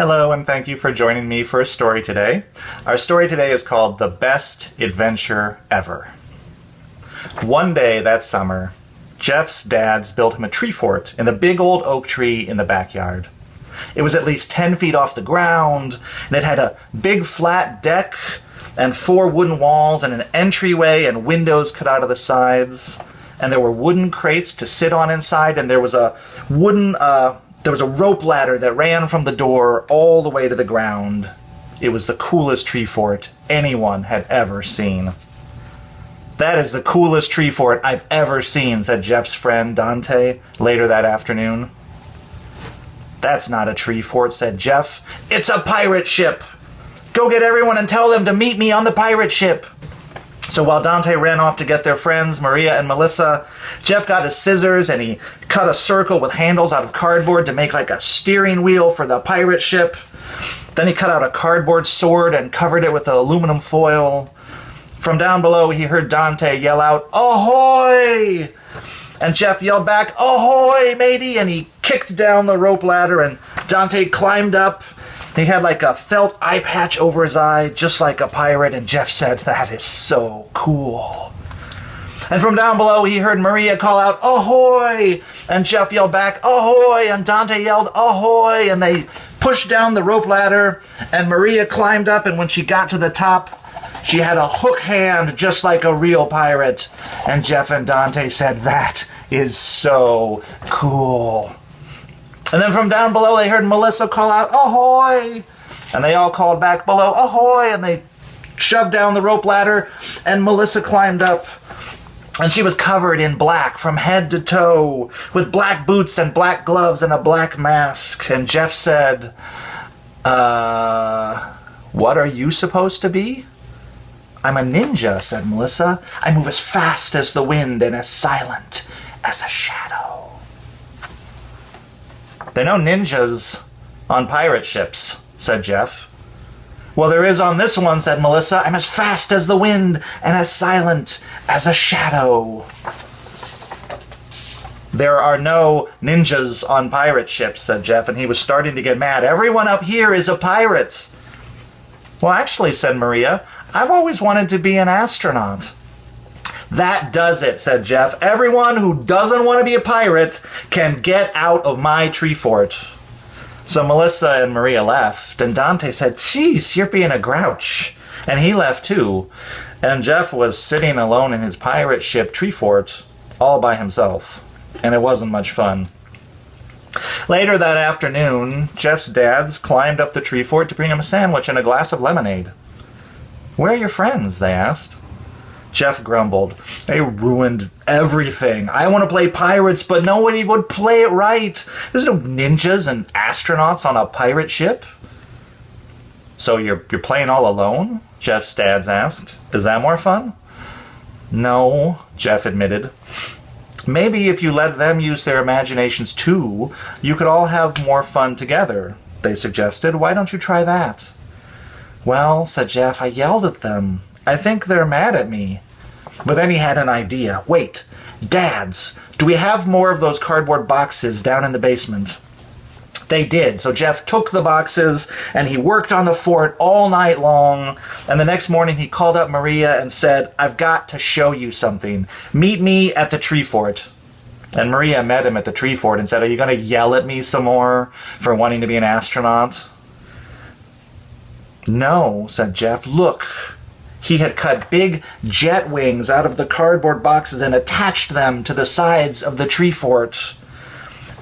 Hello, and thank you for joining me for a story today. Our story today is called The Best Adventure Ever. One day that summer, Jeff's dads built him a tree fort in the big old oak tree in the backyard. It was at least 10 feet off the ground, and it had a big flat deck and 4 wooden walls and an entryway and windows cut out of the sides. And there were wooden crates to sit on inside, and there was a rope ladder that ran from the door all the way to the ground. It was the coolest tree fort anyone had ever seen. "That is the coolest tree fort I've ever seen," said Jeff's friend Dante later that afternoon. "That's not a tree fort," said Jeff. "It's a pirate ship. Go get everyone and tell them to meet me on the pirate ship." So while Dante ran off to get their friends, Maria and Melissa, Jeff got his scissors and he cut a circle with handles out of cardboard to make like a steering wheel for the pirate ship. Then he cut out a cardboard sword and covered it with aluminum foil. From down below, he heard Dante yell out, "Ahoy!" And Jeff yelled back, "Ahoy, matey!" And he kicked down the rope ladder and Dante climbed up. He had like a felt eye patch over his eye, just like a pirate, and Jeff said, "That is so cool." And from down below, he heard Maria call out, "Ahoy!" And Jeff yelled back, "Ahoy!" And Dante yelled, "Ahoy!" And they pushed down the rope ladder, and Maria climbed up, and when she got to the top, she had a hook hand just like a real pirate. And Jeff and Dante said, "That is so cool." And then from down below, they heard Melissa call out, "Ahoy!" And they all called back below, "Ahoy!" And they shoved down the rope ladder, and Melissa climbed up. And she was covered in black from head to toe, with black boots and black gloves and a black mask. And Jeff said, "What are you supposed to be?" "I'm a ninja," said Melissa. "I move as fast as the wind and as silent as a shadow." "They know ninjas on pirate ships," said Jeff. "Well, there is on this one," said Melissa. "I'm as fast as the wind and as silent as a shadow." "There are no ninjas on pirate ships," said Jeff, and he was starting to get mad. "Everyone up here is a pirate." "Well, actually," said Maria, "I've always wanted to be an astronaut." "That does it," said Jeff. "Everyone who doesn't want to be a pirate can get out of my tree fort." So Melissa and Maria left, and Dante said, "Geez, you're being a grouch." And he left too. And Jeff was sitting alone in his pirate ship tree fort all by himself. And it wasn't much fun. Later that afternoon, Jeff's dads climbed up the tree fort to bring him a sandwich and a glass of lemonade. "Where are your friends?" they asked. Jeff grumbled. "They ruined everything. I want to play pirates, but nobody would play it right. There's no ninjas and astronauts on a pirate ship." "So you're playing all alone?" Jeff's dads asked. "Is that more fun?" "No," Jeff admitted. "Maybe if you let them use their imaginations too, you could all have more fun together," they suggested. "Why don't you try that?" "Well," said Jeff, "I yelled at them. I think they're mad at me." But then he had an idea. "Wait, Dads, do we have more of those cardboard boxes down in the basement?" They did, so Jeff took the boxes and he worked on the fort all night long. And the next morning he called up Maria and said, "I've got to show you something. Meet me at the tree fort." And Maria met him at the tree fort and said, "Are you going to yell at me some more for wanting to be an astronaut?" "No," said Jeff. "Look." He had cut big jet wings out of the cardboard boxes and attached them to the sides of the tree fort.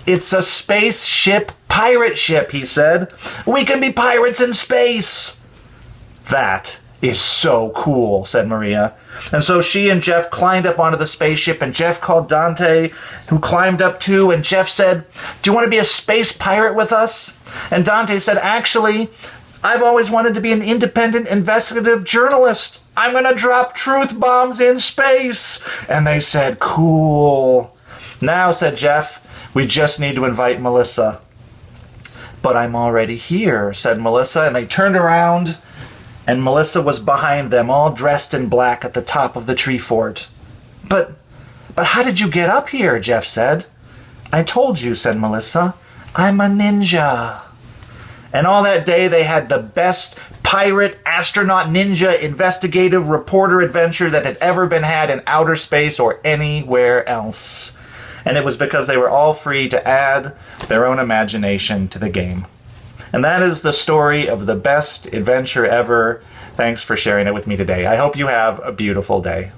"It's a spaceship pirate ship," he said. "We can be pirates in space." "That is so cool," said Maria. And so she and Jeff climbed up onto the spaceship, and Jeff called Dante, who climbed up too, and Jeff said, "Do you want to be a space pirate with us?" And Dante said, "Actually, I've always wanted to be an independent investigative journalist. I'm going to drop truth bombs in space." And they said, "Cool." "Now," said Jeff, "we just need to invite Melissa." "But I'm already here," said Melissa, and they turned around, and Melissa was behind them, all dressed in black at the top of the tree fort. But how did you get up here?" Jeff said. "I told you," said Melissa. "I'm a ninja." And all that day they had the best pirate, astronaut, ninja, investigative, reporter adventure that had ever been had in outer space or anywhere else. And it was because they were all free to add their own imagination to the game. And that is the story of the best adventure ever. Thanks for sharing it with me today. I hope you have a beautiful day.